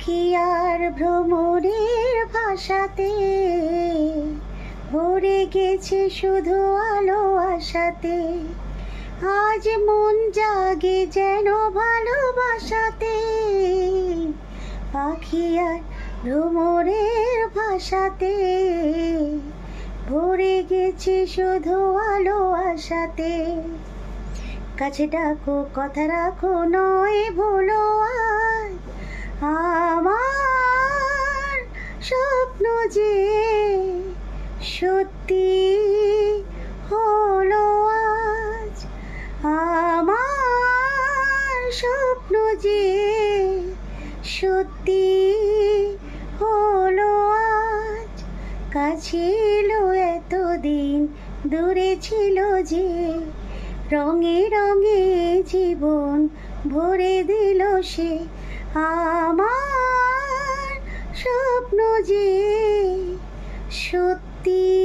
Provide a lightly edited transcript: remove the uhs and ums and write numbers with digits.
পাখি আর ভ্রমরের ভাষাতে ভরে গেছে শুধু আলো আশাতে। আজ মন জাগে যেন ভালোবাসাতে, পাখি আর ভ্রমরের ভাষাতে ভরে গেছে শুধু আলো আশাতে। কাছে ডাকো কথা রাখো নয় ভুলো আজ আমার স্বপ্ন যে সত্যি হলো আজ। আমার স্বপ্ন যে সত্যি হলো আজ। কাছে এলো এতদিন দূরে ছিল যে, রঙে রঙে জীবন ভরে দিল সে। আমার স্বপ্ন যে সত্যি